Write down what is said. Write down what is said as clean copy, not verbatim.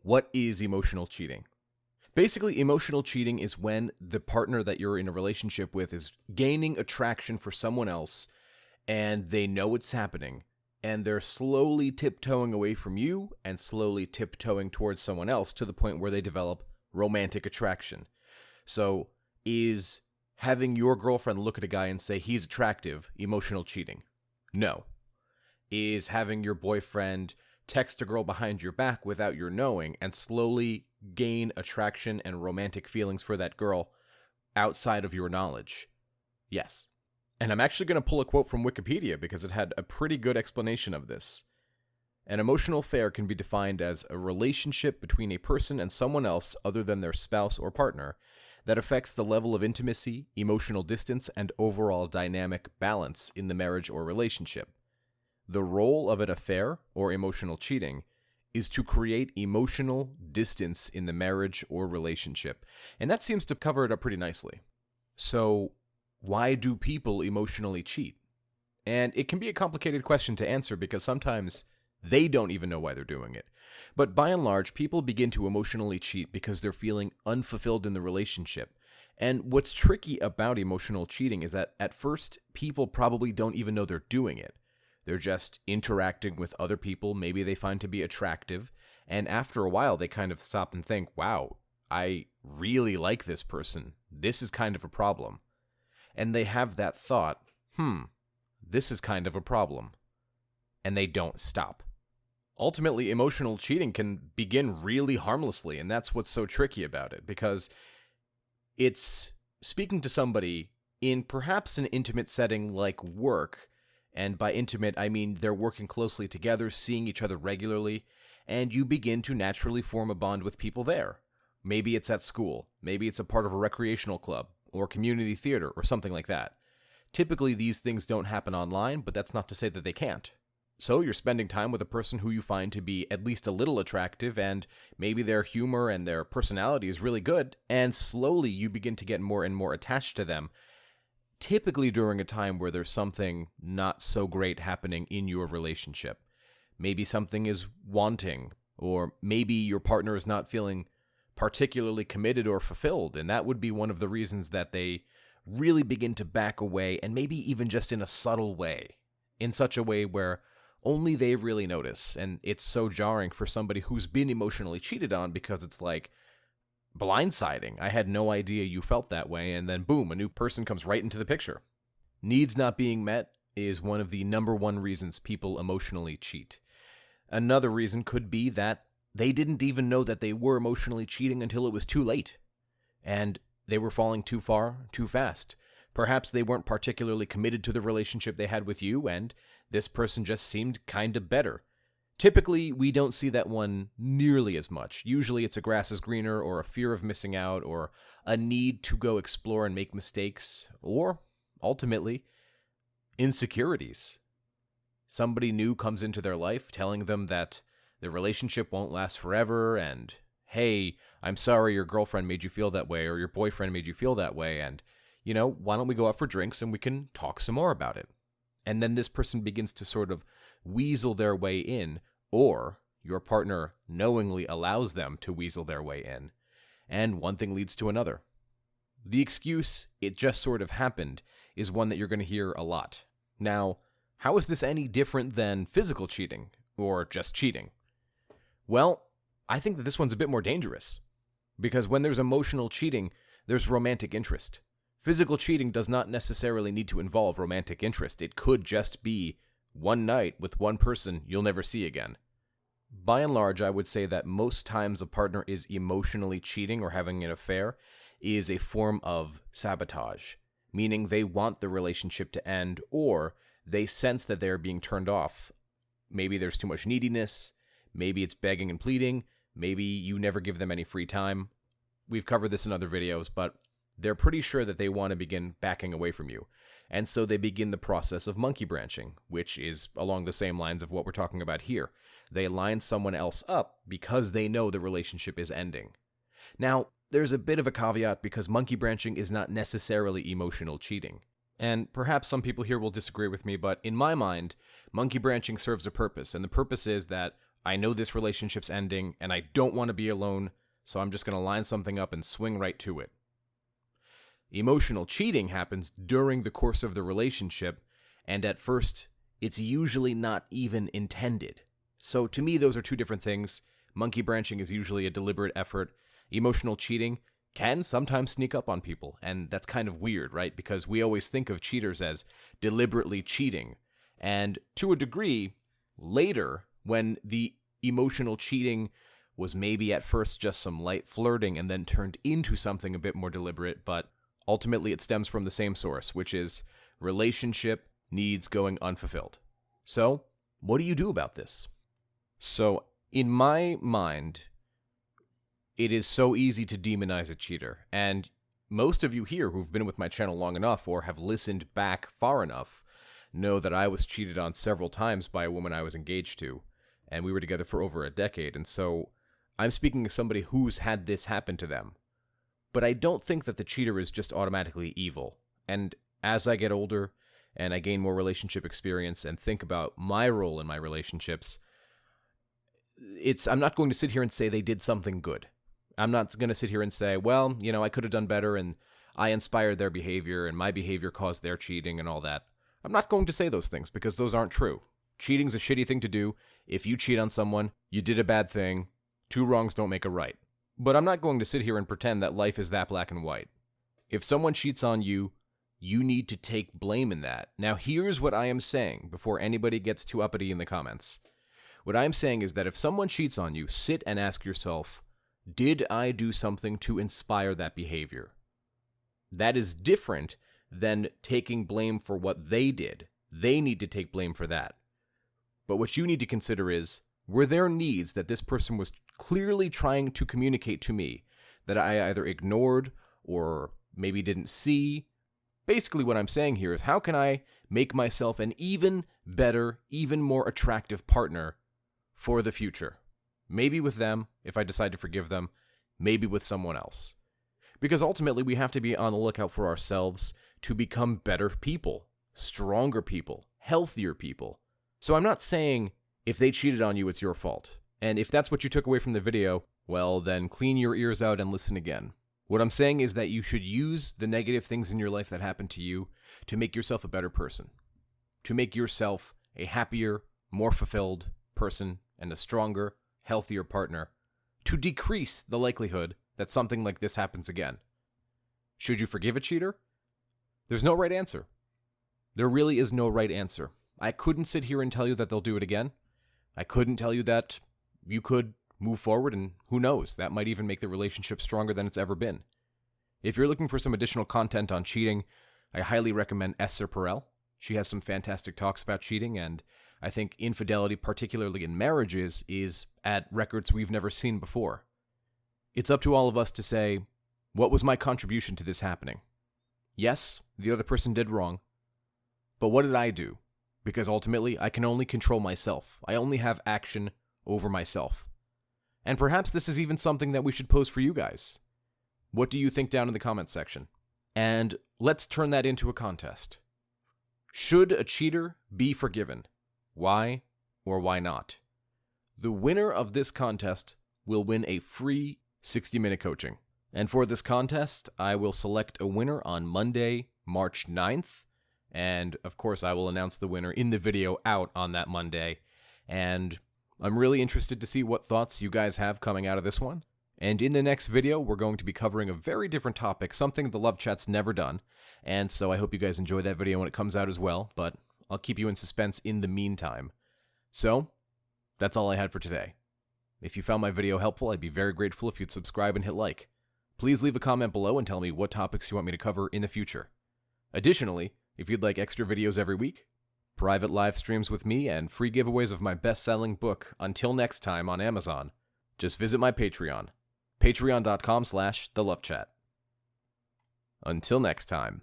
What is emotional cheating? Basically, emotional cheating is when the partner that you're in a relationship with is gaining attraction for someone else and they know it's happening and they're slowly tiptoeing away from you and slowly tiptoeing towards someone else to the point where they develop romantic attraction. So, is having your girlfriend look at a guy and say he's attractive emotional cheating? No. Is having your boyfriend text a girl behind your back without your knowing and slowly gain attraction and romantic feelings for that girl outside of your knowledge? Yes. And I'm actually going to pull a quote from Wikipedia because it had a pretty good explanation of this. An emotional affair can be defined as a relationship between a person and someone else other than their spouse or partner that affects the level of intimacy, emotional distance, and overall dynamic balance in the marriage or relationship. The role of an affair, or emotional cheating, is to create emotional distance in the marriage or relationship. And that seems to cover it up pretty nicely. So, why do people emotionally cheat? And it can be a complicated question to answer because sometimes they don't even know why they're doing it. But by and large, people begin to emotionally cheat because they're feeling unfulfilled in the relationship. And what's tricky about emotional cheating is that at first, people probably don't even know they're doing it. They're just interacting with other people maybe they find to be attractive, and after a while they kind of stop and think, wow, I really like this person. This is kind of a problem. And they have that thought, this is kind of a problem. And they don't stop. Ultimately, emotional cheating can begin really harmlessly, and that's what's so tricky about it, because it's speaking to somebody in perhaps an intimate setting like work. And by intimate, I mean they're working closely together, seeing each other regularly, and you begin to naturally form a bond with people there. Maybe it's at school, maybe it's a part of a recreational club, or community theater, or something like that. Typically, these things don't happen online, but that's not to say that they can't. So you're spending time with a person who you find to be at least a little attractive, and maybe their humor and their personality is really good, and slowly you begin to get more and more attached to them, typically during a time where there's something not so great happening in your relationship. Maybe something is wanting, or maybe your partner is not feeling particularly committed or fulfilled, and that would be one of the reasons that they really begin to back away, and maybe even just in a subtle way, in such a way where only they really notice, and it's so jarring for somebody who's been emotionally cheated on because it's like blindsiding. I had no idea you felt that way, and then boom, a new person comes right into the picture. Needs not being met is one of the number one reasons people emotionally cheat. Another reason could be that they didn't even know that they were emotionally cheating until it was too late, and they were falling too far, too fast. Perhaps they weren't particularly committed to the relationship they had with you, and this person just seemed kind of better. Typically, we don't see that one nearly as much. Usually it's a grass is greener, or a fear of missing out, or a need to go explore and make mistakes, or, ultimately, insecurities. Somebody new comes into their life telling them that the relationship won't last forever, and, hey, I'm sorry your girlfriend made you feel that way, or your boyfriend made you feel that way, and, why don't we go out for drinks and we can talk some more about it? And then this person begins to sort of weasel their way in, or your partner knowingly allows them to weasel their way in, and one thing leads to another. The excuse, it just sort of happened, is one that you're going to hear a lot. Now, how is this any different than physical cheating, or just cheating? Well, I think that this one's a bit more dangerous, because when there's emotional cheating, there's romantic interest. Physical cheating does not necessarily need to involve romantic interest. It could just be one night with one person you'll never see again. By and large, I would say that most times a partner is emotionally cheating or having an affair is a form of sabotage, meaning they want the relationship to end, or they sense that they're being turned off. Maybe there's too much neediness, maybe it's begging and pleading, maybe you never give them any free time. We've covered this in other videos, but they're pretty sure that they want to begin backing away from you. And so they begin the process of monkey branching, which is along the same lines of what we're talking about here. They line someone else up because they know the relationship is ending. Now, there's a bit of a caveat because monkey branching is not necessarily emotional cheating. And perhaps some people here will disagree with me, but in my mind, monkey branching serves a purpose, and the purpose is that I know this relationship's ending, and I don't want to be alone, so I'm just going to line something up and swing right to it. Emotional cheating happens during the course of the relationship, and at first, it's usually not even intended. So to me, those are two different things. Monkey branching is usually a deliberate effort. Emotional cheating can sometimes sneak up on people, and that's kind of weird, right? Because we always think of cheaters as deliberately cheating. And to a degree, later, when the emotional cheating was maybe at first just some light flirting and then turned into something a bit more deliberate, but ultimately it stems from the same source, which is relationship needs going unfulfilled. So, what do you do about this? So, in my mind, it is so easy to demonize a cheater, and most of you here who've been with my channel long enough or have listened back far enough know that I was cheated on several times by a woman I was engaged to, and we were together for over a decade, and so I'm speaking as somebody who's had this happen to them. But I don't think that the cheater is just automatically evil, and as I get older and I gain more relationship experience and think about my role in my relationships, I'm not going to sit here and say they did something good. I'm not going to sit here and say, well, I could have done better and I inspired their behavior and my behavior caused their cheating and all that. I'm not going to say those things because those aren't true. Cheating's a shitty thing to do. If you cheat on someone, you did a bad thing. Two wrongs don't make a right. But I'm not going to sit here and pretend that life is that black and white. If someone cheats on you, you need to take blame in that. Now, here's what I am saying before anybody gets too uppity in the comments. What I'm saying is that if someone cheats on you, sit and ask yourself, did I do something to inspire that behavior? That is different than taking blame for what they did. They need to take blame for that. But what you need to consider is, were there needs that this person was clearly trying to communicate to me that I either ignored or maybe didn't see? Basically what I'm saying here is, how can I make myself an even better, even more attractive partner for the future? Maybe with them, if I decide to forgive them, maybe with someone else. Because ultimately we have to be on the lookout for ourselves to become better people, stronger people, healthier people. So I'm not saying if they cheated on you, it's your fault. And if that's what you took away from the video, well, then clean your ears out and listen again. What I'm saying is that you should use the negative things in your life that happened to you to make yourself a better person, to make yourself a happier, more fulfilled person and a stronger, healthier partner, to decrease the likelihood that something like this happens again. Should you forgive a cheater? There's no right answer. There really is no right answer. I couldn't sit here and tell you that they'll do it again. I couldn't tell you that you could move forward, and who knows, that might even make the relationship stronger than it's ever been. If you're looking for some additional content on cheating, I highly recommend Esther Perel. She has some fantastic talks about cheating, and I think infidelity, particularly in marriages, is at records we've never seen before. It's up to all of us to say, what was my contribution to this happening? Yes, the other person did wrong, but what did I do? Because ultimately, I can only control myself. I only have action over myself. And perhaps this is even something that we should pose for you guys. What do you think down in the comments section? And let's turn that into a contest. Should a cheater be forgiven? Why or why not? The winner of this contest will win a free 60-minute coaching. And for this contest, I will select a winner on Monday, March 9th. And of course, I will announce the winner in the video out on that Monday. And I'm really interested to see what thoughts you guys have coming out of this one. And in the next video, we're going to be covering a very different topic, something the Love Chat's never done. And so I hope you guys enjoy that video when it comes out as well, but I'll keep you in suspense in the meantime. So, that's all I had for today. If you found my video helpful, I'd be very grateful if you'd subscribe and hit like. Please leave a comment below and tell me what topics you want me to cover in the future. Additionally, if you'd like extra videos every week, private live streams with me, and free giveaways of my best-selling book, Until Next Time, on Amazon, just visit my Patreon, patreon.com/thelovechat. Until next time.